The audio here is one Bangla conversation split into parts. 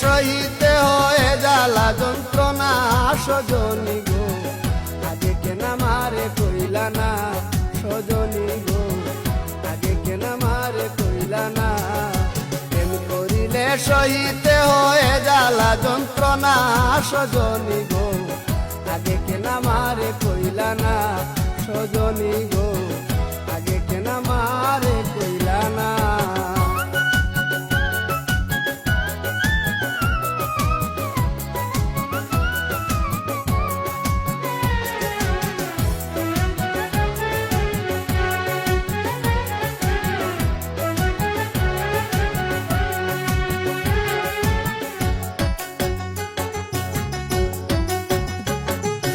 সহিতে হয় জ্বালা যন্ত্রণা সজনী গো, আগে কেন আমারে কইলা না সজনী গো, আগে কেন আমারে কইলা না। প্রেম করিলে সহিতে হয় জ্বালা যন্ত্রণা সজনী গো, আগে কেন আমারে কইলা না সজনী গো, আগে কেন আমারে কইলা না।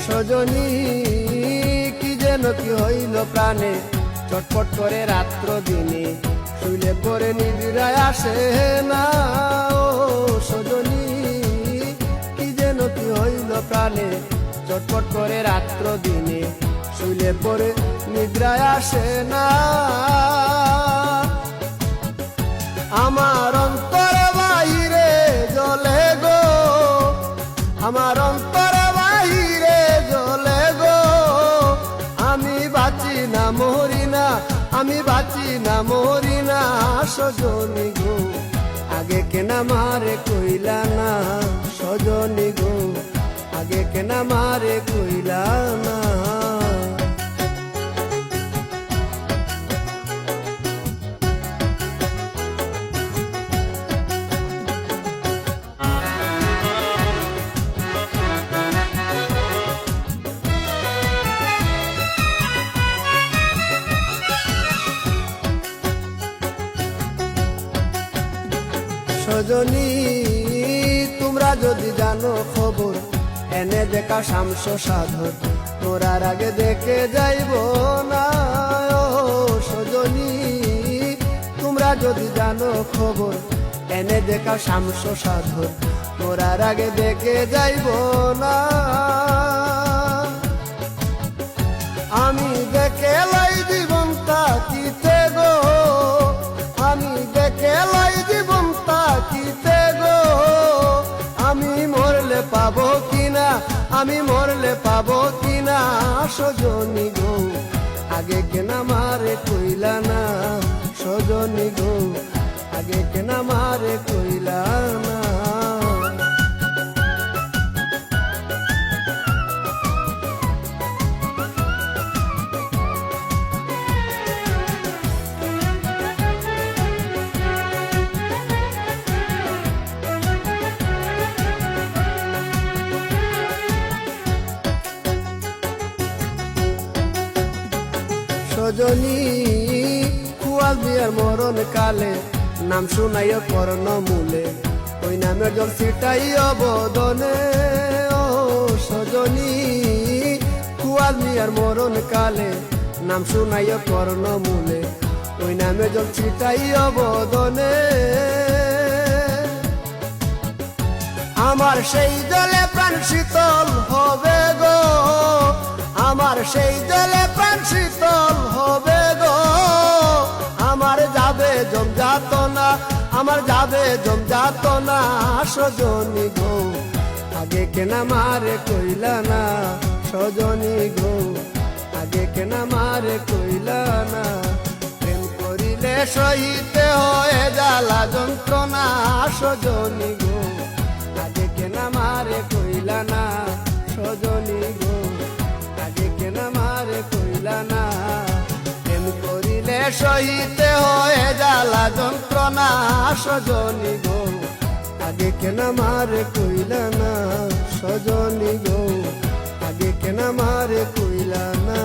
সজনী কি যেন কি হইল প্রাণে, চটপট করে রাত্র দিনে, শুইলে পরে নিদ্রায় আসে না। ও সজনী কি যেন কি হইল প্রাণে, চটপট করে রাত্র দিনে, শুইলে পরে নিদ্রায় আসে না। আমার অন্তরে বাহিরে জ্বলে গো, আমার অন্তরে বাহিরে জ্বলে গো, আমি বাঁচি না মরি না, আমি বাঁচি না মরি না সজনী গো, আগে কেন আমারে কইলা না সজনী গো, আগে কেন আমারে কইলা না। সজনী তোমরা যদি জানো খবর, এনে দেখা শামস সাধর, তোরার আগে দেখে যাইব না। ও সজনী তোমরা যদি জানো খবর, এনে দেখা শামস সাধর, তোরার আগে দেখে যাইব না। আমি দেখে লাই জীবন তাকিতে গো, আমি দেখে লাই জীবন তাকিতে গো, আমি মরলে পাবো কিনা, আমি মরলে পাবো কিনা সজনী গো, আগে কেন আমারে কইলা না সজনী গো, আগে কেন আমারে কইলা না। সজনী কুয়াল বিয়ার মরণ কালে, নাম শুনাইও কর্ণ মূলে, ওই নামের জল ছিটাইও বদনে। ও সজনী কুয়াল বিয়ার মরণ কালে, নাম শুনাইও কর্ণ মূলে, ওই নামের জল ছিটাইও বদনে। আমার সেই জলে প্রাণ শীতল হবে গো, আমার সেই জলে প্রাণ শীতল হবে গো, আমার যাবে জমজাত না, আমার যাবে জমজাত না সজনী গো, আগে কেন আমারে কইলা না সজনী গো, আগে কেন আমারে কইলা না। প্রেম করিলে সহিতে হয় জ্বালা যন্ত্রণা সজনী গো, আগে কেন আমারে কইলা না সজনী গো, আগে কেন আমারে কইলা না। প্রেম করিলে সহিতে হয় জ্বালা যন্ত্রণা সজনী গো, আগে কেন আমারে কইলা না সজনী গো, আগে কেন আমারে কইলা না।